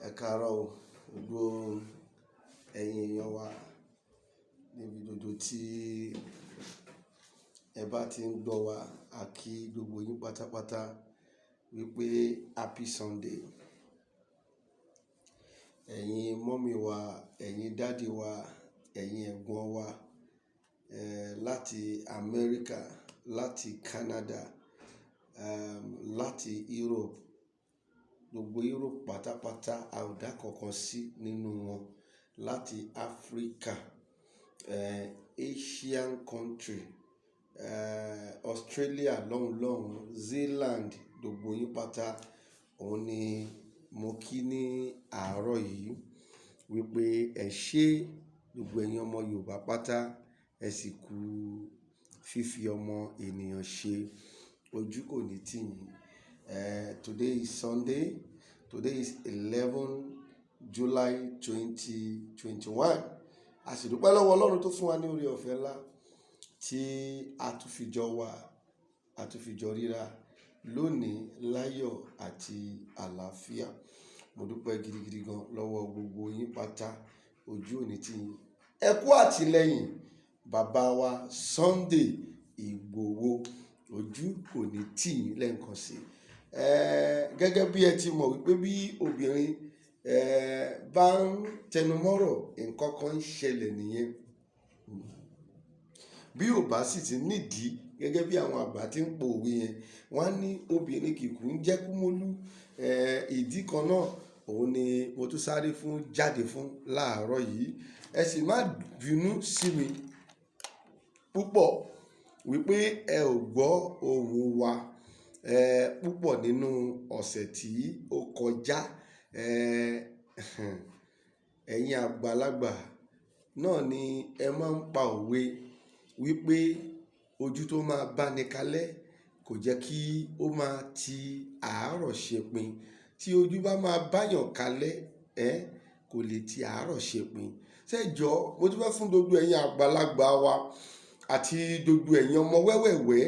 Ẹ káàárọ̀ o, gbogbo ẹ̀yin èèyàn wa níbi gbogbo tí ẹ bá ti ń gbọ́ wa, a kí gbogbo yín pátápátá wípé happy Sunday. Ẹ̀yin mọ́mì wa, ẹ̀yin dádì wa, ẹ̀yin ẹ̀gbọ́n wa, láti Amẹ́ríkà, láti Canada, láti Europe, gbogbo Europe pátápátá a ò dá kankan sí nínú wọn, láti Africa, Asian country, Australia lọ́hùn, Zealand, gbogbo yín pátá òun ni mo kí ní àárọ̀ yìí wípé ẹ ṣé gbogbo ẹ̀yin ọmọ Yorùbá pátá, ẹ sì kú fífi ọmọ ènìyàn ṣe, ojú kò ní tì yín. Today is Sunday. Today is 11 July 2021. A sì dúpẹ́ lọ́wọ́ Ọlọ́run tó fún wa ní oore ọ̀fẹ́ ńlá tí a tún fi jọ wà, a tún fi jọ ríra lónìí láyọ̀ àti àlàáfíà. Mo dúpẹ́ gidigidi gan lọ́wọ́ gbogbo yín pátá, ojú ò ní tì yín. Ẹ kú àtìlẹ́yìn bàbá wa Sunday Ìgbòho, ojú kò ní tì yín lẹ́ẹ̀kan sí. Gẹ́gẹ́ bí ẹ ti mọ̀ wípé bí obìnrin bá ń tẹnumọ́rọ̀, nǹkan kan ń ṣẹlẹ̀ nìyẹn. Bí ò bá sì ti nídìí, gẹ́gẹ́ bí àwọn àgbà tí ń po òwe yẹn, wọ́n á ní obìnrin kìkù ń jẹ́ kúmólú. Ìdí kan náà òun ni mo tún sáré jáde fún láàárọ̀ yìí. Ẹ sì má bínú sí mi púpọ̀ wípé ẹ ò gbọ́ ohùn wa púpọ̀ nínú ọ̀sẹ̀ tí ó kọjá. Ẹ̀yin àgbàlagbà náà ni ẹ máa ń pa òwe wípé ojú tó máa bá ni kalẹ̀ kò jẹ́ kí ó máa ti àárọ̀ ṣepin. Tí ojú bá máa báyàn kalẹ̀, kò lè ti àárọ̀ ṣepin. Ṣẹ́jọ́ mo tún fẹ́ fún gbogbo ẹ̀yin àgbàlagbà wa àti gbogbo ẹ̀yin ọmọ wẹ́wẹ̀wẹ́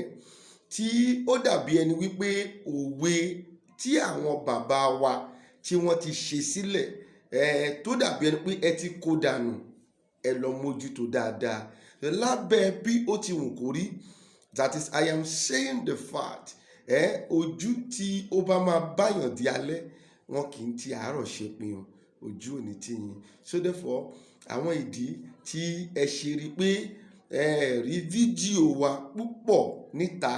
tí ó dàbí ẹni wípé òwe tí àwọn bàbá wa tí wọ́n ti ṣe sílẹ̀, tó dàbí ẹni pé ẹ ti kó dànù, ẹ lọ mójútó dáadáa. Lábẹ́ bí ó ti wù kó rí, that is, I am saying the fact, ojú tí ó bá máa báyàn di alẹ́, wọn kì í ti àárọ̀ ṣepin o, ojú ò ní tì yín. So therefore, àwọn ìdí tí ẹ ṣe rí pé rí fídíò wa púpọ̀ níta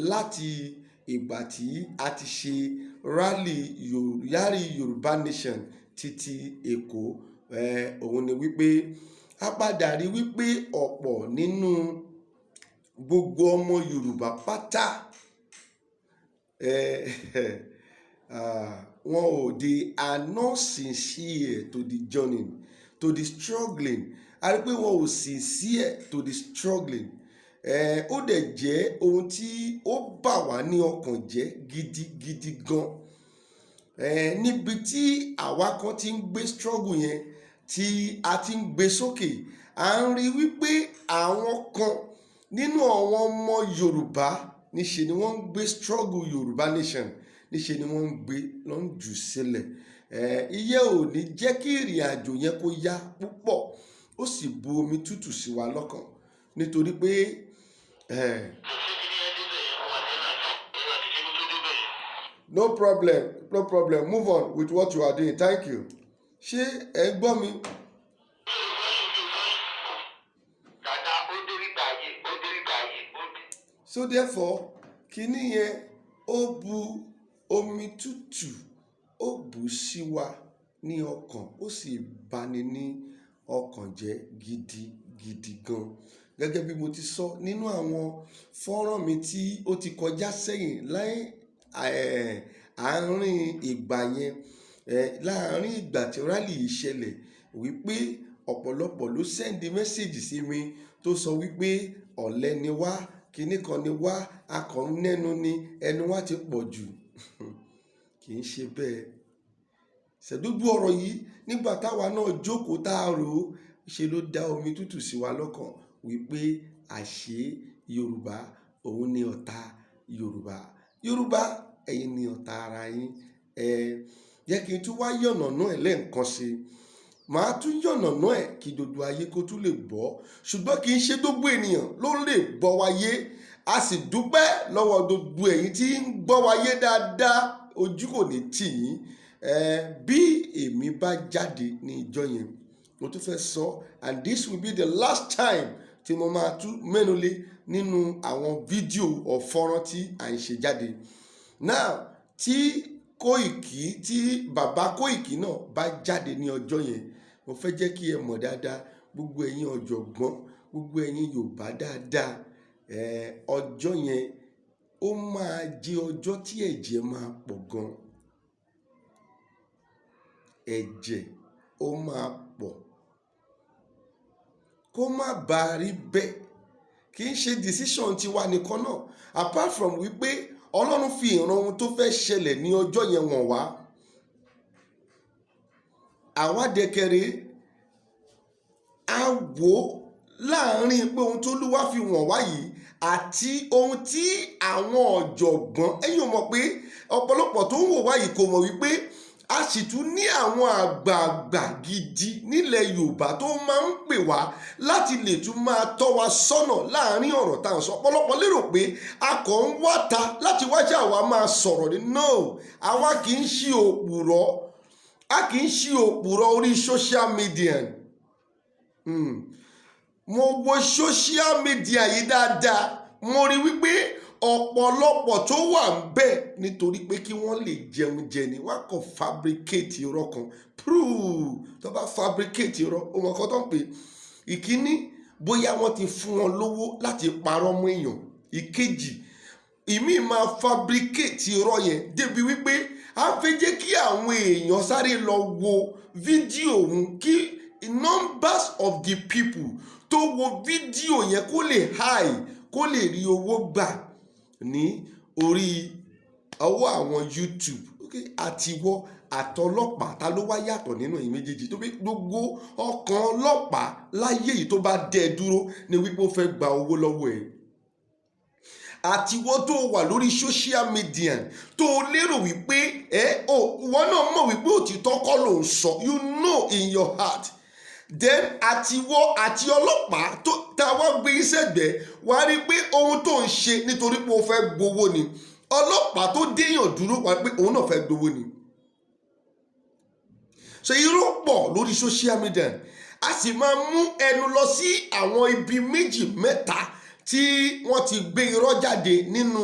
láti ìgbà tí a ti ṣe rally Yorùbá Nation títí Èkó, òun ni wípé a padà rí wípé ọ̀pọ̀ nínú gbogbo ọmọ Yorùbá pátá they are not sincere to the journey, to the struggling. A rí pé wọn ò sincere to the struggling. Ó dẹ̀ jẹ́ ohun tí ó bà wá ní ọkàn jẹ́ gidigidi gan. Níbi tí àwa kan ti ń gbé struggle yẹn, tí a ti ń gbé sókè, à ń rí wípé àwọn kan nínú àwọn ọmọ Yorùbá níṣe ni wọ́n ń gbé struggle Yorùbá Nation, níṣe ni wọ́n ń gbé lọ ń jù sílẹ̀. Ìyẹn ò ní jẹ́ kí ìrìn àjò yẹn kó yá púpọ̀, ó sì bu omi tútù sí wa lọ́kàn nítorí pé no problem, move on with what you are doing, thank you. Ṣé ẹ gbọ́ mi? So therefore, kíní yẹn ó bu omi tútù, ó bù sí wa ní ọkàn, ó sì bani ní ọkàn jẹ́ gidigidi gan. Gẹ́gẹ́ bí mo ti sọ nínú àwọn fọ́nrán mi tí ó ti kọjá sẹ́yìn àárín ìgbà yẹn, láàárín ìgbà tí rally yìí ṣẹlẹ̀, wípé ọ̀pọ̀lọpọ̀ ló send message sí mi tó sọ wípé ọ̀lẹ ni wá, kíní kan ni wá, akọ̀nnẹ́nu ni, ẹnu wa ti pọ̀ jù. Kì í ṣe bẹ́ẹ̀. Ṣẹ̀dúdú ọ̀rọ̀ yìí nígbà táwa náà jókòó tá a rò ó, ṣe ló dá omi tútù sí wa lọ́kàn wípé àṣé Yorùbá òun ni ọ̀tá Yorùbá. Yorùbá, ẹ̀yin ni ọ̀tá ara yín. jẹ́ kí n tún wá yànnàná ẹ̀ lẹ́ẹ̀kan sí i. Màá tún yànnàná ẹ̀ kí gbogbo ayé kó tún lè gbọ́, ṣùgbọ́n kì í ṣe gbogbo ènìyàn ló lè gbọ́ wáyé. A sì dúpẹ́ lọ́wọ́ gbogbo ẹ̀yin tí ń gbọ́ wáyé dáadáa, ojú kò ní tì yín. Bí èmi bá jáde ní ìjọ yẹn, mo tún fẹ́ sọ, and this will be the last time tí mo máa tún mẹ́nulé nínú àwọn fídíò ọ̀fọ́nrán tí à ń ṣe jáde. Now, tí bàbá Kóìkì náà bá jáde ní ọjọ́ yẹn, mo fẹ́ jẹ́ kí ẹ mọ̀ dáadáa, gbogbo ẹ̀yin ọ̀jọ̀gbọ́n, gbogbo ẹ̀yin Yorùbá dáadáa, ọjọ́ yẹn ó máa jẹ́ ọjọ́ tí ẹ̀jẹ̀ máa pọ̀ gan. Ẹ̀jẹ̀ ó máa pọ̀. Kó má bàa rí bẹ́ẹ̀, kì í ṣe decision tiwa nìkan náà, apart from wípé Ọlọ́run fi ìran ohun tó fẹ́ ṣẹlẹ̀ ní ọjọ́ yẹn wọ̀n wá. Àwa dẹ̀kẹ̀rẹ̀ a wò láàrin pé ohun tó Olúwa fi wọ̀n wá yìí àti ohun tí àwọn ọ̀jọ̀gbọ́n, ẹ̀yin ò mọ̀ pé ọ̀pọ̀lọpọ̀ tó ń wò wá yìí kò mọ̀ wípé a sì tún ní àwọn àgbààgbà gidi nílẹ̀ Yorùbá tó máa ń pè wá láti lè tún máa tọ́ wa sọ́nà láàrin ọ̀rọ̀ tá à ń sọ. Ọ̀pọ̀lọpọ̀ lérò pé a kàn ń wáta láti wájà àwa máa sọ̀rọ̀ ni. No, àwa kì í ṣe òpùrọ́. A kì í ṣe òpùrọ́ orí social media. Mo wo social media yìí dáadáa, mo rí wípé ọ̀pọ̀lọpọ̀ tó wà ń bẹ̀ nítorí pé kí wọ́n lè jẹun jẹ ni, wọ́n kàn fabricate irọ́ kan. Tó bá fabricate irọ́, ó mọ̀ kọ́ tó ń pè. Ìkíní, bóyá wọ́n ti fún wọn lówó láti parọ́ mọ́ èèyàn. Ìkejì, ìmí máa fabricate irọ́ yẹn débi wípé a fẹ́ jẹ́ kí àwọn èèyàn sáré lọ wo fídíò òun, kí numbers of the people tó wo fídíò yẹn kó lè high, kó lè rí owó gbà ní orí ọwọ́ àwọn YouTube. Àtiwọ́ àtọlọ́pàá, ta ló wá yàtọ̀ nínú èyí méjèèjì? tó bí gbogbo ọkàn ọlọ́pàá láyé yìí tó bá dẹ̀ dúró ni wípé ó fẹ́ gba owó lọ́wọ́ ẹ̀. Àtiwọ́ tó wà lórí social media tó lérò wípé ìwọ náà mọ̀ wípé òtítọ́ kọ́ ló ń sọ, you know in your heart. Then àtiwọ́ àti ọlọ́pàá tó tá a wá gbé sẹ́gbẹ̀ẹ́, wá rí pé ohun tó ń ṣe nítorí pé ó fẹ́ gbowó ni. Ọlọ́pàá tó déyàn dúró, wá rí pé òun náà fẹ́ gbowó ni. So irọ́ pọ̀ lórí social media. A sì máa mú ẹnu lọ sí àwọn ibi méjì mẹ́ta tí wọ́n ti gbé irọ́ jáde nínú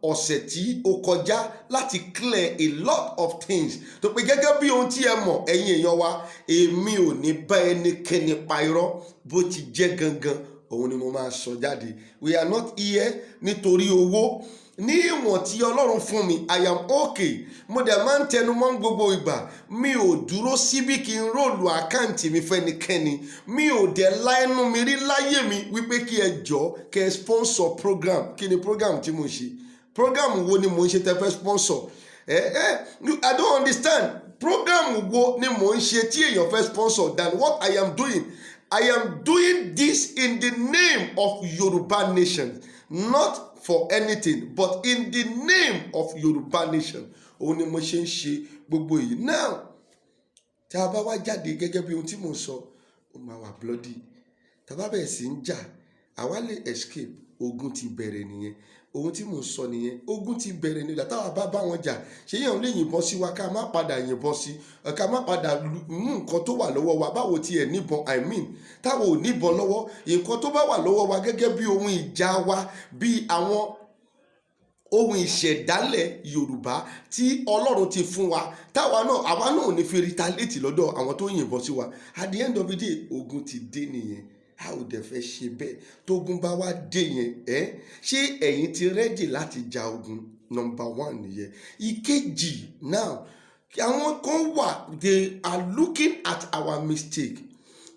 ọ̀sẹ̀ tí ó kọjá láti clear a lot of things. Tó pé gẹ́gẹ́ bí ohun tí ẹ mọ̀, ẹ̀yin èèyàn wa, èmi ò ní bá ẹnikẹ́ni pa irọ́. Bó ti jẹ́ gangan, òun ni mo máa sọ jáde. We are not here nítorí owó. Ní ìwọ̀n tí Ọlọ́run fún mi, I am okay. Mo dẹ̀ máa ń tẹnu mọ́ gbogbo ìgbà. Mi ò dúró síbí kí n róòlù àkáǹtì mi fẹ́nikẹ́ni. Mi ò dẹ̀ láẹnu mi rí láyé mi wípé kí ẹ jọ̀ọ́ kẹ́ sponsor program. Kí ni program tí mo ṣe? Program wo ni mo ń ṣe tẹ́ fẹ́ sponsor? I don't understand. Program wo ni mo ń ṣe tí èèyàn fẹ́ sponsor than what I am doing? I am doing this in the name of Yoruba nation, not for anything, but in the name of Yoruba nation. Òun ni mo ṣe ń ṣe gbogbo yìí. Now, tí a bá wá jáde gẹ́gẹ́ bí ohun tí mo sọ, ó máa wà bloody. Tá bá bẹ̀rẹ̀ sí ń jà, àwa lè escape. Ogun ti bẹ̀rẹ̀ nìyẹn. Ohun tí mo sọ nìyẹn. Ogun ti bẹ̀rẹ̀ nígbà táwa bá wọn jà. Ṣé yẹn ò lè yìnbọn sí wa ká má padà yìnbọn sí, ká má padà mú nǹkan tó wà lọ́wọ́ wa? Báwo ti ẹ̀ níbọn? I mean, táwọn ò níbọn lọ́wọ́, nǹkan tó bá wà lọ́wọ́ wa gẹ́gẹ́ bí ohun ìjà wa, bí àwọn ohun ìṣẹ̀dálẹ̀ Yorùbá tí Ọlọ́run ti fún wa, àwa náà ò ní fi retaliate lọ́dọ̀ àwọn tó yìnbọn sí wa. At the end of the day, ogun ti dé nìyẹn. A ò dẹ̀ fẹ́ ṣe bẹ́ẹ̀. Tógun bá wá dé yẹn, ṣé ẹ̀yin ti ready láti ja ogun? Number one nìyẹn. Ìkejì, now, àwọn kan wà, they are looking at our mistake.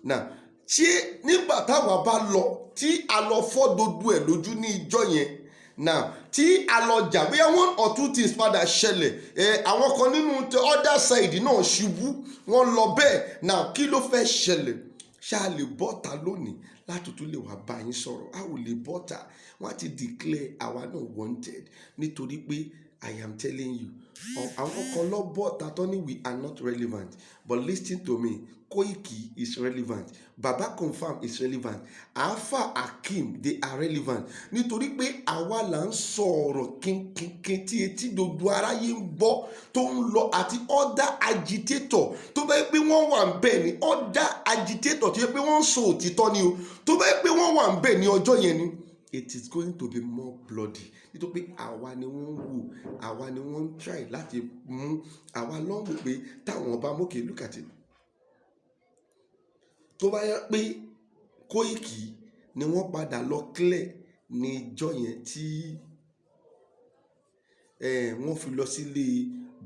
Now, ṣé nígbà táwa bá lọ, tí a lọ fọ́ gbogbo ẹ̀ lójú ní ìjọ yẹn, now, tí a lọ jà, bóyá one or two things padà ṣẹlẹ̀, àwọn kan nínú other side náà ṣubú, wọ́n lọ bẹ́ẹ̀. Now, kí ló fẹ́ ṣẹlẹ̀? Ṣá lè bọ́ta lónìí láti tún lè wá bá yín sọ̀rọ̀? A ò lè bọ́ta. Wọ́n ti declare àwa náà wanted nítorí pé I am telling you, àwọn kan lọ bọ́ tatọ́ ní we are not relevant, but listen to me, Koiki is relevant, Baba Confirm is relevant, Alpha Hakeem they are relevant, nítorí pé àwa là ń sọ̀rọ̀ kínkínkín tí etí gbogbo aráyé ń gbọ́ tó ń lọ, àti other agitator tó bá yẹ pé wọ́n wà ń bẹ̀ ni, other agitator tó yẹ pé wọ́n ń sọ òtítọ́ ni o, tó bá yẹ pé wọ́n wà ń bẹ̀ ní ọjọ́ yẹn ni, it is going to be more bloody, nítorí pé àwa ni wọ́n ń wò, àwa ni wọ́n ń try láti mú, àwa ló ń wò pé táwọn bá mókè look at it. Tó bá yẹ pé Koiki ni wọ́n padà lọ clear ní ìjọ yẹn tí wọ́n fi lọ sílé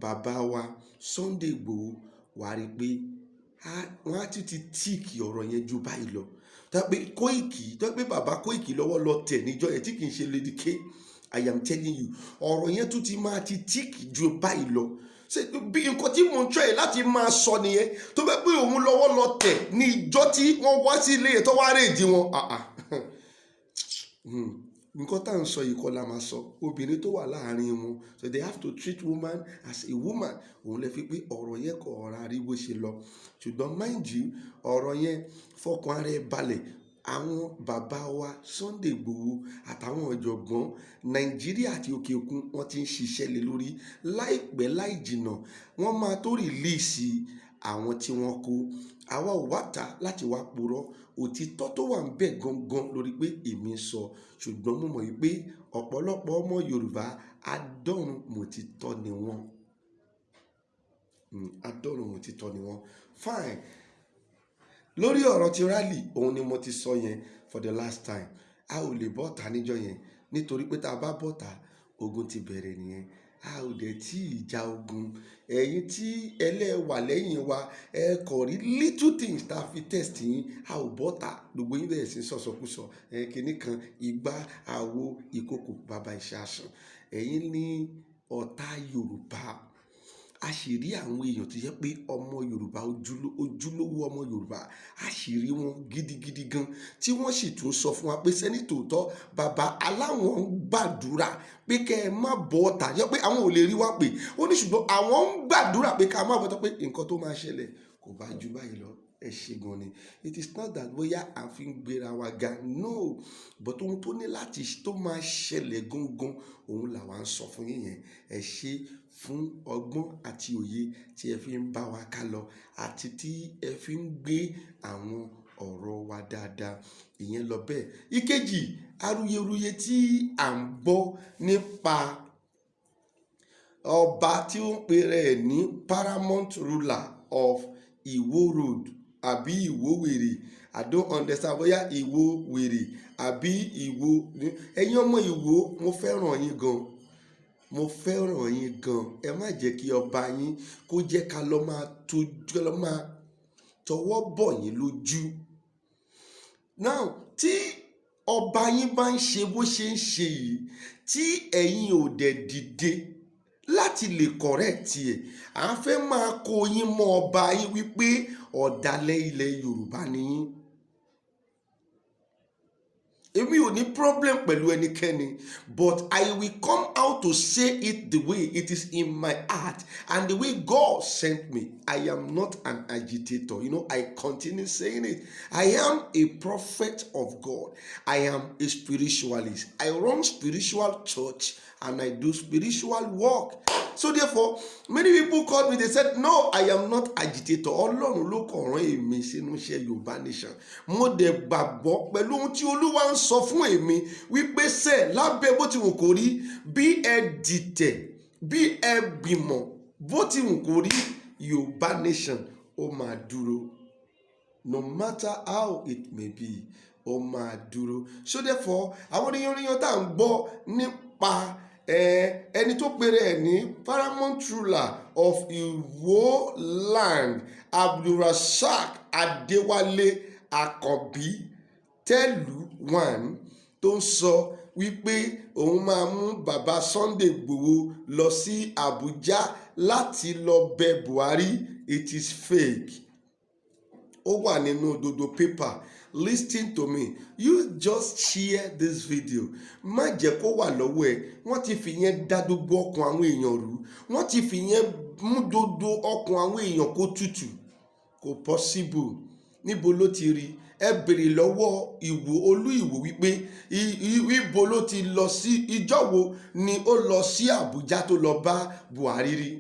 bàbá wa Sunday Igboho, wà á rí i pé wọ́n á ti tíìkì ọ̀rọ̀ yẹn ju báyìí lọ. Tó pé Koiki, tó pé bàbá Koiki lọ́wọ́ lọ tẹ̀ níjọ́ yẹn tí kì í ṣe Lady K, I am telling you, ọ̀rọ̀ yẹn tún ti máa ti tíìkì ju báyìí lọ. Ṣé bí nǹkan tí mò ń try láti máa sọ nìyẹn, tó bẹ́ pé òun lọ́wọ́ lọ tẹ̀ ní ìjọ tí wọ́n wá sí ilé yẹn tó wá rèéjì wọn. Nǹkan tá à ń sọ yìí kọ́ la máa sọ, obìnrin tó wà láàrin wọn, so they have to treat woman as a woman. Òun lè fi pé ọ̀rọ̀ yẹn kọ̀ ọ̀rọ̀ àríwó ṣe lọ, ṣùgbọ́n mind you, ọ̀rọ̀ yẹn fọkàn ara ẹ balẹ̀. Àwọn bàbá wa Sunday Igboho àtàwọn ọ̀jọ̀gbọ́n Nàìjíríà àti òkè òkun wọ́n ti ń ṣiṣẹ́ lé lórí, láìpẹ́ láì jìnnà wọ́n máa tó rìlíìsì àwọn tí wọ́n kó. Àwa ò wá ta láti wá purọ́, òtítọ́ tó wà ń bẹ̀ gangan lórí pé èmi sọ, ṣùgbọ́n mo mọ̀ wípé ọ̀pọ̀lọpọ̀ ọmọ Yorùbá adọ́run mòtítọ́ ni wọ́n. Adọ́run mòtítọ́ ni wọ́n. Fine. Lórí ọ̀rọ̀ ti rally, òun ni mo ti sọ yẹn for the last time. A ò lè bọ́ta níjọ́ yẹn, nítorí pé tá a bá bọ́ta, ogun ti bẹ̀rẹ̀ nìyẹn. A ò dẹ̀ tí ìjà ogun. Ẹ̀yin tí ẹlẹ́wà lẹ́yìn wa, ẹ kọ̀ rí little things tá a fi test yín, a ò bọ́ta. Gbogbo yín bẹ̀rẹ̀ sí sọ̀sọ̀kúsọ. Kìíní kan, igbá, àwo, ìkòkò, bàbá iṣẹ́ aṣọ. Ẹ̀yin ní ọ̀tá Yorùbá. A sì rí àwọn èèyàn tó yẹ pé ọmọ Yorùbá, ojúlówó ọmọ Yorùbá, a sì rí wọn gidigidi gan, tí wọ́n sì tún sọ fún wa pé sẹ́ni tòótọ́ bàbá aláwọn ń gbàdúrà pé kẹ́ ẹ má bọ́ ọ̀tá, yẹ pé àwọn ò lè rí wa pé ó ní ṣùgbọ́n àwọn ń gbàdúrà pé ká má bọ́ ọ̀tá, pé nǹkan tó máa ṣẹlẹ̀ kò bá ju báyìí lọ. Ẹ ṣe gan ni. It is not that bóyá a fi ń gbéra wa ga, no, but ohun tó ní láti tó máa ṣẹlẹ̀ gangan, òun làwa ń sọ fún yín yẹn. Ẹ ṣe fún ọgbọ́n àti òye tí ẹ fi ń bá wa ká lọ, àti tí ẹ fi ń gbé àwọn ọ̀rọ̀ wa dáadáa. Ìyẹn lọ bẹ́ẹ̀. Ìkejì, arúyerúye tí à ń gbọ́ nípa ọba tí ó ń pè rẹ̀ ní paramount ruler of Ìwó road àbí Ìwówèrè. I don't understand bóyá Ìwówèrè àbí Ìwó. Ẹ̀yin ọmọ Ìwó, mo fẹ́ràn yín gan. Mo fẹ́ràn yín gan. Ẹ má jẹ́ kí ọba yín kó jẹ́ ká lọ máa tọwọ́ bọ̀ yín lójú. Now, tí ọba yín bá ń ṣe bó ṣe ń ṣe yìí, tí ẹ̀yin ò dẹ̀ dìde láti lè correct ẹ̀, à ń fẹ́ máa kó yín mọ́ ọba yín wípé ọ̀dàlẹ̀ ilẹ̀ Yorùbá ni yín. Èmi ò ní problem pẹ̀lú ẹnikẹ́ni, but I will come out to say it the way it is in my heart and the way God sent me. I am not an agitator. You know, I continue saying it. I am a prophet of God. I am a spiritualist. I run spiritual church and I do spiritual work. So therefore, many people called me, they said, no, I am not agitator. Ọlọ́run ló kàn rán èmi sínú iṣẹ́ Yorùbá Nation. Mo dẹ̀ gbàgbọ́ pẹ̀lú ohun tí Olúwa ń sọ fún èmi wípé sẹ́ lábẹ́ bó ti wù kó rí, bí ẹ dìtẹ̀, bí ẹ gbìmọ̀, bó ti wù kó rí, Yorùbá Nation ó máa dúró. No matter how it may be, ó máa dúró. So therefore, àwọn oníyanriyan tá à ń gbọ́ nípa ẹni tó pèrè ẹ̀ ní paramount ruler of Ìwó land, Abdulrasaq Adéwálé Àkànbí Tẹ́lú-1, tó ń sọ wípé òun máa mú bàbá Sunday Igboho lọ sí Àbújá láti lọ bẹ Buhari. It is fake. Ó wà nínú dodo paper. listen to me, you just share this video. Má jẹ́ kó wà lọ́wọ́ ẹ. Wọ́n ti fi yẹn dá gbogbo ọkàn àwọn èèyàn rú. Wọ́n ti fi yẹn mú gbogbo ọkàn àwọn èèyàn kó tutù. Kò possible. Níbo ló ti rí? Ẹ bèrè lọ́wọ́ Olú Ìwò wípé ibo ló ti lọ sí, ìjọ́ wo ni ó lọ sí Àbújá tó lọ bá Buhari rí?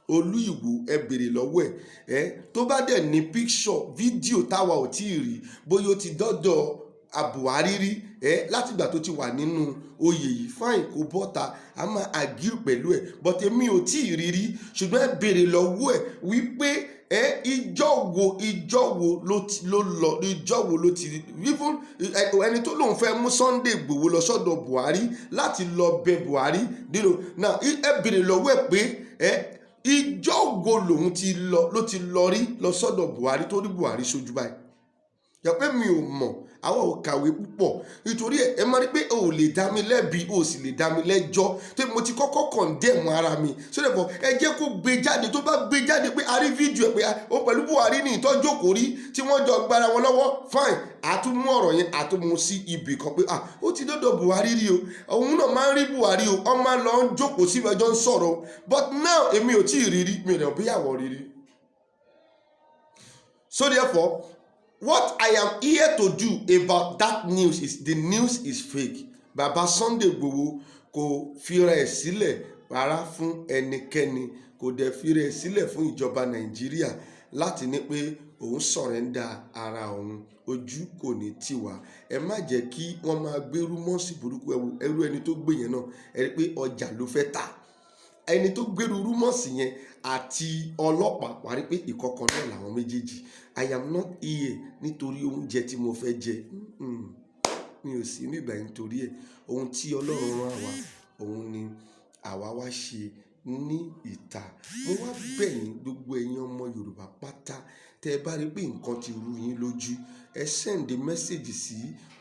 Olú Ìwò, ẹ bèrè lọ́wọ́ ẹ̀. Tó bá dẹ̀ ní picture fídíò táwa ò tí ì rí, bóyá ó ti dọ́dọ̀ Buhari rí látìgbà tó ti wà nínú oyè yìí, fine, kò bọ́ta, a máa agree pẹ̀lú ẹ̀, but èmi ò tí ì rí rí. Ṣùgbọ́n ẹ bèrè lọ́wọ́ ẹ̀ wípé ìjọ́ wo ló ti even ẹni tó lóun fẹ́ mú Sunday Igboho lọ sọ́dọ̀ Buhari láti lọ bẹ Buhari now ẹ bèrè lọ́wọ́ ẹ̀ pé ìjọ́ wo ló ti lọ rí lọ sọ́dọ̀ Buhari tó rí Buhari sójú báyìí. Yà pé mi ò mọ̀, àwọn ò kàwé púpọ̀, nítorí ẹ máa rí pé o ò lè dá mi lẹ́bi, o sì lè dá mi lẹ́jọ́, tó mo ti kọ́kọ́ condemn ara mi. So therefore ẹ jẹ́ kó gbé jáde, tó bá gbé jáde pé a rí fídíò ẹ̀ pé ó pẹ̀lú Buhari ní ìtọ́jú kò rí tí wọ́n jọ gbára wọn lọ́wọ́, fine, àtúmú ọ̀rọ̀ yẹn àtúmú sí ibì kan pé ó ti dọ́dọ̀ Buhari rí o, òun náà máa ń rí Buhari o, ọ máa lọ ń jókòó sí ẹjọ́ ń sọ̀rọ̀, but now èmi ò tí ì rí rí, mi ò dẹ̀ bí àwọ̀ rí rí. So therefore, what I am here to do about that news is the news is fake. Baba Sunday Igboho kò fira ẹ̀ sílẹ̀ rárá fún ẹnikẹ́ni, kò dẹ̀ fira ẹ̀ sílẹ̀ fún ìjọba Nàìjíríà láti ní pé òun sọ̀rẹ́ndà ara òun. Ojú kò ní tiwa. Ẹ má jẹ́ kí wọ́n máa gbé rúmọ́ọ̀sì burúkú ẹrú ẹni tó gbé yẹn náà. Ẹ rí pé ọjà ló fẹ́ tà. Ẹni tó gbèrú rúmọ́ọ̀sì yẹn àti ọlọ́pàá wá rí pé ìkọ̀kan náà làwọn méjèèjì. I am not here nítorí oúnjẹ tí mo fẹ́ jẹ. Mi ò sí nígbà nítorí ẹ̀. Ohun tí Ọlọ́run rán àwa, òun ni àwa wá ṣe ní ìta. Mo wá bẹ̀ yín gbogbo ẹ̀yin ọmọ Yorùbá pátá, tẹ́ ẹ bá rí pé nǹkan ti rú yín lójú, ẹ send message sí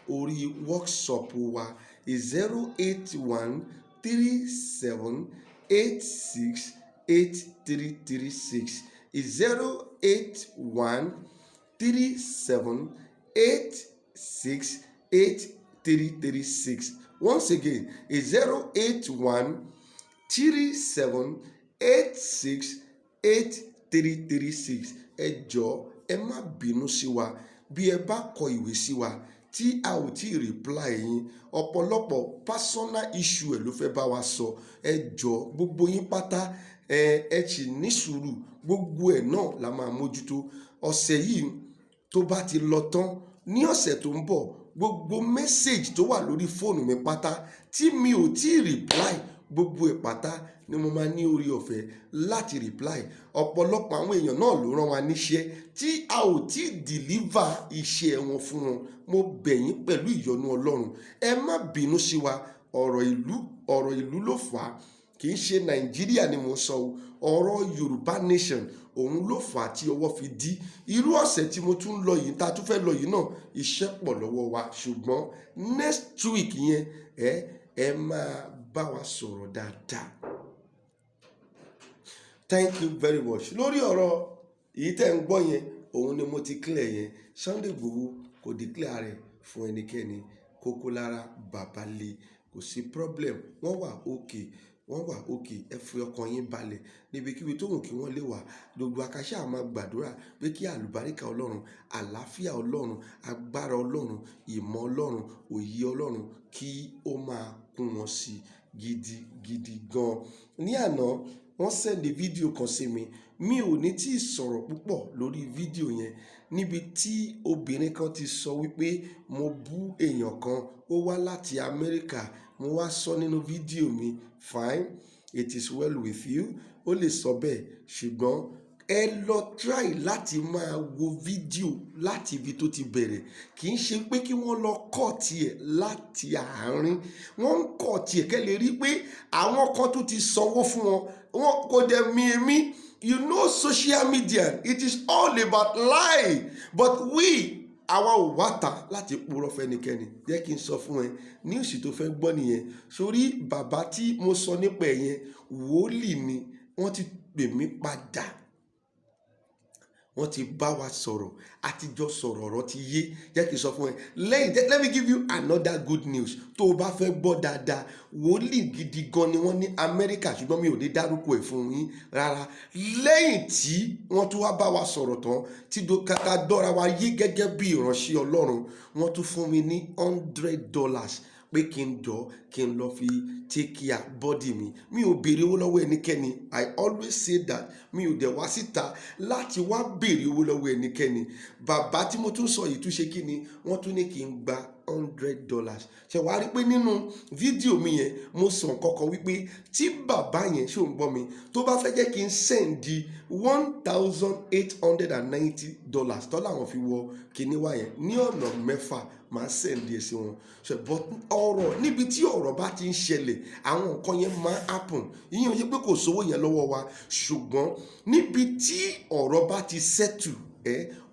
orí WhatsApp wa 08137868336 08137868336. Once again, 08137868336. Ẹ jọ̀ọ́, ẹ má bínú sí wa bí ẹ bá kọ ìwé sí wa tí a ò tí reply yín. Ọ̀pọ̀lọpọ̀ personal issue ẹ̀ ló fẹ́ bá wa sọ. Ẹ jọ̀ọ́, gbogbo yín pátá ẹ sì ní sùúrù, gbogbo ẹ̀ náà la máa mójútó. Ọ̀sẹ̀ yìí tó bá ti lọ tán, ní ọ̀sẹ̀ tó ń bọ̀, gbogbo message tó wà lórí fóònù mi pátá tí mi ò tí reply, gbogbo ẹ̀ pátá ni mo máa ní orí ọ̀fẹ́ láti reply. Ọ̀pọ̀lọpọ̀ àwọn èèyàn náà ló rán wa níṣẹ́ tí a ò tí deliver iṣẹ́ wọn fún wọn. Mo bẹ̀ yín pẹ̀lú ìyọ́nú Ọlọ́run, ẹ má bínú sí wa. Ọ̀rọ̀ ìlú ló fà á, kì í ṣe Nàìjíríà ni mo sọ o. Ọ̀rọ̀ Yorùbá nation òun ló fà á tí ọwọ́ fi dí. Irú ọ̀sẹ̀ tí mo tún lọ yìí, ta tún fẹ́ lọ yìí náà, iṣẹ́ pọ̀ lọ́wọ́ wa, ṣùgbọ́n next week yẹn ẹ máa bá wa sọ̀rọ̀ dáadáa. Thank you very much. Lórí ọ̀rọ̀ èyí tẹ́ ń gbọ́ yẹn, òun ni mo ti clear yẹn. Sunday Igboho kò declare rẹ̀ fún ẹnikẹ́ni. Kókó lára bàbá le, kò sí problem. Wọ́n wà okay, ẹ fi ọkàn yín balẹ̀ níbikíbi tó wù kí wọ́n lè wà. Gbogbo akáṣá á máa gbàdúrà pé kí àlùbáríkà Ọlọ́run, àlàáfíà Ọlọ́run, agbára Ọlọ́run, ìmọ̀ Ọlọ́run, òye Ọlọ́run kí ó máa kún wọn sí gidigidi gan. Ní àná wọ́n sẹ́ndì fídíò kan sí mi. Mi ò ní tí ì sọ̀rọ̀ púpọ̀ lórí fídíò yẹn, níbi tí obìnrin kan ti sọ wípé mo bú èèyàn kan, ó wá láti Amẹ́ríkà. Mo wá sọ nínú fídíò mi, fine, it is well with you. Ó lè sọ bẹ́ẹ̀, ṣùgbọ́n ẹ lọ try láti máa wo fídíò láti ibi tó ti bẹ̀rẹ̀. Kì í ṣe pé kí wọ́n lọ kọ́ tiẹ̀ láti àárín. Wọ́n ń kọ́ tiẹ̀ kẹ́ lè rí pé àwọn kan tó ti sanwó fún wọn. Wọ́n kò dẹ̀ mi èmi. You know social media, it is all about lie. But àwa ò wá tà láti purọ́ fẹ́nikẹ́ni. Jẹ́ kí n sọ fún ẹ, news tó fẹ́ gbọ́ nìyẹn. Sórí bàbá tí mo sọ nípa ẹ̀ yẹn, wòlíì ni. Wọ́n ti pè mí padà. wọ́n ti bá wa sọ̀rọ̀, àtijọ́ sọ̀rọ̀, ọ̀rọ̀ ti yé. Jẹ́ kí n sọ fún ẹ let me give you another good news. Tó o bá fẹ́ gbọ́ dáadáa, wòlíì gidi gan ni wọ́n ní Amẹ́ríkà, ṣùgbọ́n mi ò lè dárúkọ ẹ̀ fún yín rárá. Lẹ́yìn tí wọ́n tún wá bá wa sọ̀rọ̀ tán, tí ká dọ́ra wa yé gẹ́gẹ́ bí ìránṣẹ́ Ọlọ́run, wọ́n tún fún mi ní $100 pé kí n jọ kí n lọ fi take care body mi. Mi ò béèrè owó lọ́wọ́ ẹnikẹ́ni. I always say that. Mi ò dẹ̀ wá síta láti wá béèrè owó lọ́wọ́ ẹnikẹ́ni. Bàbá tí mo tún sọ yìí tún ṣe kí ni, wọ́n tún ní kí n gba $100. Ṣé wàá rí pé nínú fídíò mi yẹn mo sọ nǹkan kan wípé tí bàbá yẹn ṣó ń gbọ́ mi tó bá fẹ́ jẹ́ kí n sẹ́ǹdì $1,890 tọ́lá wọn fi wọ kíní wá yẹn ní ọ̀nà mẹ́fà máa sẹ́ǹdì ẹ̀ sí wọn. But ọ̀rọ̀ níbi tí ọ̀rọ̀ bá ti ń ṣẹlẹ̀ àwọn nǹkan yẹn máa happen. Ìyẹn ò ṣe pé kò sówó yẹn lọ́wọ́ wa, ṣùgbọ́n níbi tí ọ̀rọ̀ bá ti settle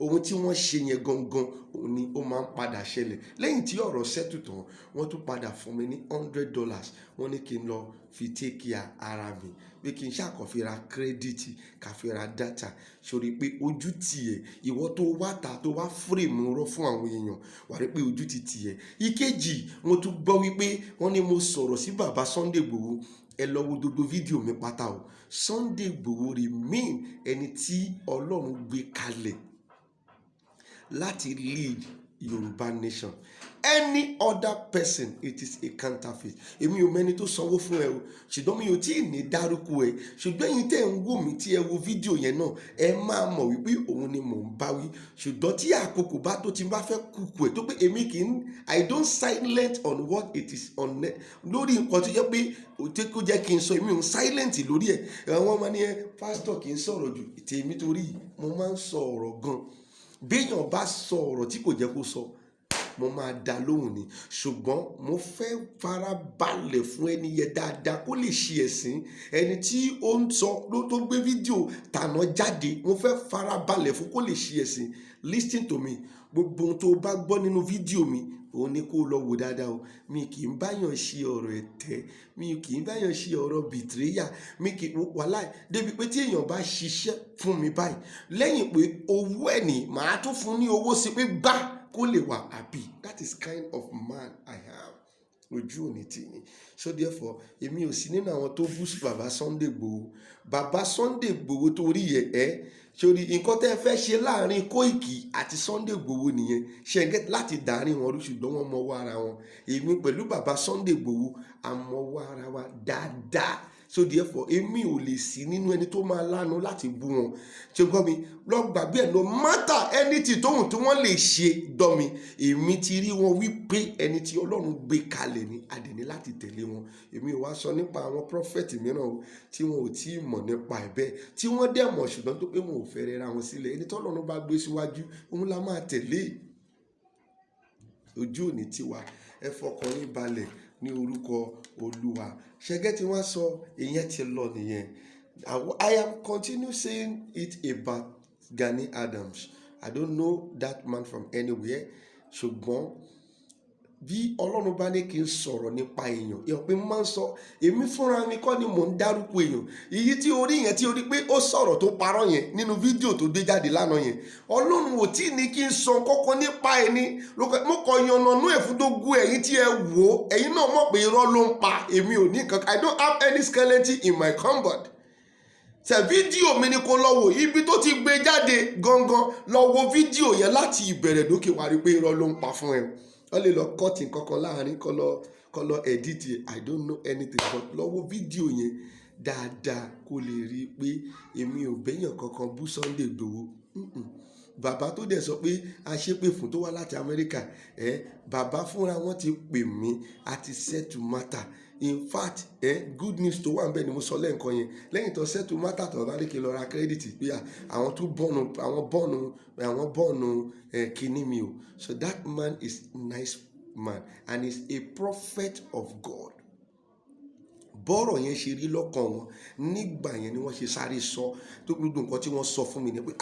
ohun tí wọ́n ṣe yẹn gangan òun ni ó máa ń padà ṣẹlẹ̀. Lẹ́yìn tí ọ̀rọ̀ settle tán, wọ́n tún padà fún mi ní $100. Wọ́n ní kí n lọ fi take care ara mi, pé kí n ṣàkọ́fi ra credit, ká fi ra data. Sórí pé ojú tiẹ̀, ìwọ tó wá ta tó wá frame rọ́ fún àwọn èèyàn, wà rí pé ojú ti tiẹ̀. Ìkejì, mo tún gbọ́ wípé wọ́n ní mo sọ̀rọ̀ sí bàbá Sunday Igboho. Ẹ lọ wo gbogbo fídíò mi pátá o. Sunday Igboho remain ẹni tí Ọlọ́run gbé kalẹ̀ láti lead Yorùbá nation. Any other person, it is a counterfeit. Èmi ò mẹ́ni tó sanwó fún ẹ o, ṣùgbọ́n mi ò tí ì ní dárúkọ ẹ. Ṣùgbọ́n ẹ̀yin tẹ́ ń wò mí tí ẹ wo fídíò yẹn náà, ẹ máa mọ̀ wípé òun ni mò ń bá wí. Ṣùgbọ́n tí àkókò bá tó ti bá fẹ́ kúkú ẹ̀ tó pé èmi kì í, I don't silent on what it is on lórí nǹkan tó jẹ́ pé kó jẹ́ kí n sọ, èmi ò silent lórí ẹ̀. Àwọn ọmọ ní pásítọ̀ kì í sọ̀rọ̀ jù, tèmi torí mo máa ń sọ ọ̀rọ̀ gan. Béèyàn bá sọ ọ̀rọ̀ tí kò jẹ́ kó sọ, mo máa dá lóhùn ni. Ṣùgbọ́n mo fẹ́ farabalẹ̀ fún ẹni yẹn dáadáa kó lè ṣe ẹ̀sìn. Ẹni tí ó ń sọ tó gbé fídíò tàná jáde, mo fẹ́ farabalẹ̀ fún kó lè ṣe ẹ̀sìn. Listen to me. Gbogbo ohun tó bá gbọ́ nínú fídíò mi, òun ni kó lọ wò dáadáa o. Mi kì í báyàn ṣe ọ̀rọ̀ ẹ̀tẹ́, mi kì í báyàn ṣe ọ̀rọ̀ betrayal, mi kì í wàláì débi pé tí èèyàn bá ṣiṣẹ́ fún mi báyìí, lẹ́yìn pé owó ẹ̀ ní màá tún fún ní owó sí pé gbá kó lè wà happy. That is kind of man I am. Ojú òní tì yín. So therefore, èmi ò sí nínú àwọn tó bú bàbá Sunday Igboho. Bàbá Sunday Igboho tó rí yẹ sórí nǹkan tẹ́ fẹ́ ṣe láàrin Koiki àti Sunday Igboho nìyẹn. Ṣẹ̀ǹgẹ́ láti dàárín wọn rú, ṣùgbọ́n wọ́n mọwọ́ ara wọn. Èmi pẹ̀lú bàbá Sunday Igboho a mọwọ́ ara wa dáadáa. So therefore, èmi ò lè sí nínú ẹni tó máa lánàá láti bú wọn. Ṣé gbọ́ mi? Lọ gbàgbé ẹ̀, no matter anything tóhun tí wọ́n lè ṣe dọ́ mi. Èmi ti rí wọn wípé ẹni tí Ọlọ́run gbé kalẹ̀ ni a dẹ̀ ní láti tẹ̀lé wọn. Èmi ò wá sọ nípa àwọn prophet mìíràn o tí wọn ò tí ì mọ̀ nípa ẹ̀ bẹ́ẹ̀, tí wọ́n dẹ̀ mọ̀ ṣùgbọ́n tó pé wọn ò fẹ́ rẹra wọn sílẹ̀. Ẹni tí Ọlọ́run bá gbé síwájú, òun la máa tẹ̀lé. Ojú òní tiwa, ẹ fọkàn yín balẹ̀ ní orúkọ Olúwa. Ṣẹ́gẹ́ tí wọ́n sọ, ìyẹn ti lọ nìyẹn. I am continue saying it about Gani Adams. I don't know that man from anywhere. Ṣùgbọ́n bí Ọlọ́run bá ní kí n sọ̀rọ̀ nípa èèyàn, èèyàn pé mo máa ń sọ, èmi fúnra mi kọ́ ni mò ń dárúkọ èèyàn. Èyí tí orí yẹn tí orí pé ó sọ̀rọ̀ tó parọ́ yẹn nínú fídíò tó gbé jáde lánàá yẹn, Ọlọ́run ò tí ì ní kí n sọ kọ́kọ́ nípa ẹni. Mo kọ yànnànú ẹ̀ fún tó gún ẹ̀yin tí ẹ wò ó. Ẹ̀yin náà mọ̀ pé irọ́ ló ń pa. Èmi ò ní nǹkan. I don't have any skeleton in my cupboard. Ṣé fídíò mi ni kó lọ wò, ibi tó ti gbé jáde gangan, lọ wo fídíò yẹn láti ìbẹ̀rẹ̀ dókè wá rí pé irọ́ ló ń pa fún ẹ. Wọ́n lè lọ kọ́ọ̀tì kankan láàrin kọ́ lọ edit it. I don't know anything, but lọ wo fídíò yẹn dáadáa kó lè rí i pé èmi ò bẹ́yàn kankan bú Sunday Igboho. Bàbá tó dẹ̀ sọ pé a ṣépè fún tó wá láti Amẹ́ríkà, bàbá fúnra wọn ti pè mí àti settle matter. In fact, good news tó wà ń bẹ̀ ni mo sọ lẹ́ǹkan yẹn. Lẹ́yìn tó settle matter tó bá rí kí n lọ ra credit pé àwọn tún bọ́ọ̀nù kíní mi o. So that man is nice man and is a prophet of God. Bọ́rọ̀ yẹn ṣe rí lọ́kàn wọn nígbà yẹn ni wọ́n ṣe sáré sọ. Tó gbogbo nǹkan tí wọ́n sọ fún mi ni pé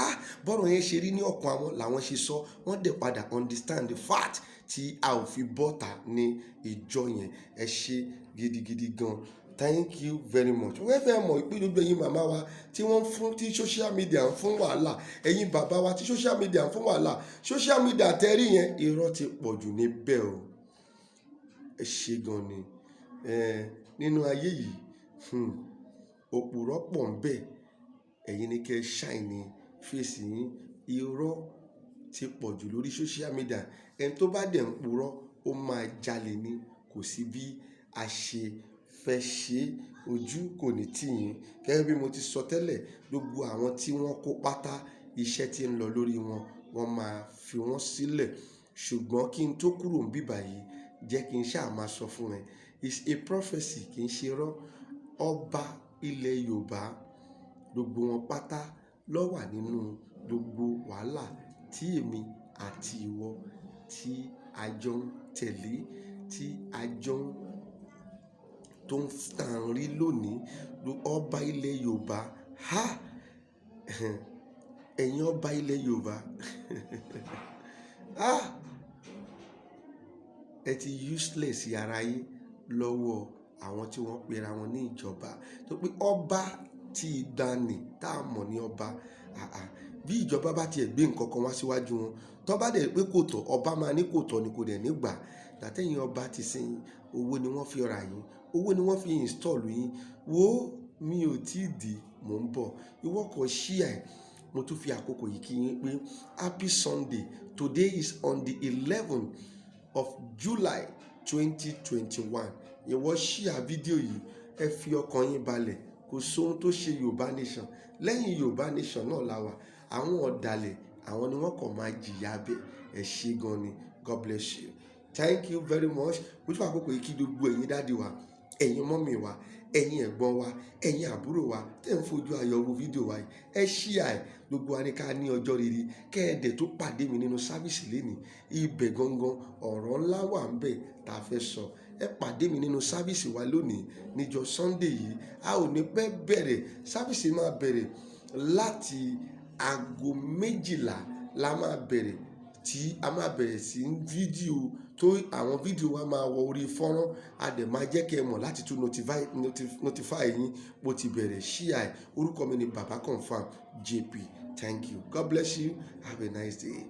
bọ́rọ̀ yẹn ṣe rí ní ọkàn àwọn làwọn ṣe sọ. Wọ́n dẹ̀ padà understand the fact tí a ò fi bọ́ta ní ìjọ yẹn. Ẹ ṣé gidigidi gan. Thank you very much. Wọ́n fẹ́ mọ̀ pé gbogbo ẹ̀yin màmá wa tí wọ́n ń fún tí social media ń fún wàhálà, ẹ̀yin bàbá wa tí social media ń fún wàhálà, social media tẹ́rí yẹn irọ́ ti pọ̀ jù níbẹ̀ o. Ẹ ṣe gan ni. Nínú ayé yìí, òpùrọ́ pọ̀ ń bẹ. Ẹ̀yin ni kẹ́ shine face yín. Irọ́ ti pọ̀ jù lórí social media. Ẹni tó bá dẹ̀ ń purọ́, ó máa jalè ni. Kò sí bí a ṣe fẹ́ ṣe, ojú kò ní tì yín. Gẹ́gẹ́ bí mo ti sọ tẹ́lẹ̀, gbogbo àwọn tí wọ́n kó pátá iṣẹ́ tí ń lọ lórí wọn, wọ́n máa fi wọ́n sílẹ̀. Ṣùgbọ́n kí n tó kúrò níbí báyìí, jẹ́ kí n ṣáà máa sọ fún ẹ. It's a prophecy, kì í ṣe irọ́. Ọba ilẹ̀ Yorùbá, gbogbo wọn pátá ló wà nínú gbogbo wàhálà tí èmi àti ìwọ tí a jọ ń tẹ̀lé, tí a jọ ń tó ń tàn rí lónìí. Ọba ilẹ̀ Yorùbá, ẹ̀yin ọba ilẹ̀ Yorùbá, ẹ ti useless ara yín lọ́wọ́ àwọn tí wọ́n pera wọn ní ìjọba. Tó pé ọba tí ìgbàanì tá a mọ̀ ní ọba, bí ìjọba bá tiẹ̀ gbé nǹkan kan wá síwájú wọn, tó bá dẹ̀ pé kò tọ́, ọba máa ní kò tọ́ ni, kò dẹ̀ nígbà. Tàtẹ́yìn ọba ti sin owó ni wọ́n fi ra yín, owó ni wọ́n fi install yín. Wo mi ò tí ì dé, mò ń bọ̀. Ìwọ kàn share ẹ̀. Mo tún fi àkókò yìí kí yín pé happy Sunday. Today is on the 11th of July 2021. Ìwọ share fídíò yìí, ẹ fi ọkàn yín balẹ̀. Kò sóhun tó ṣe Yorùbá Nation. Lẹ́yìn Yorùbá Nation náà la wà. Àwọn ọ̀dàlẹ̀, àwọn ni wọ́n kàn máa jìyà bẹ́ẹ̀. Ẹ ṣé gan ni. God bless you. Thank you very much. Mo tún fi àkókò yìí kí gbogbo ẹ̀yin daddy wa, ẹ̀yin mọ́mì wa, ẹ̀yin ẹ̀gbọ́n wa, ẹ̀yin àbúrò wa tẹ́ ń fojú ayọ̀ wo fídíò wa yìí. Ẹ share ẹ̀. Gbogbo wa ní ká ní ọjọ́ rere. Kẹ́ẹ̀dẹ̀ tó pàdé mi nínú sáfíìsì lénìí. Ibẹ̀ gangan ọ̀rọ̀ ńlá wà ń bẹ̀ tá a fẹ́ sọ. Ẹ pàdé mi nínú sáfíìsì wa lónìí níjọ́ Sunday yìí. A ò ní pẹ́ bẹ̀rẹ̀. Sáfíìsì máa bẹ̀rẹ̀ láti aago 12 la máa bẹ̀rẹ̀, tí a máa bẹ̀rẹ̀ sí fídíò tó àwọn fídíò wa máa wọ orí fọ́nrán. A dẹ̀ máa jẹ́ kí ẹ mọ̀ láti tún notify yín bó ti bẹ̀rẹ̀. Share ẹ̀. Orúkọ mi ni Baba Confirm JP. Thank you. God bless you. Have a nice day.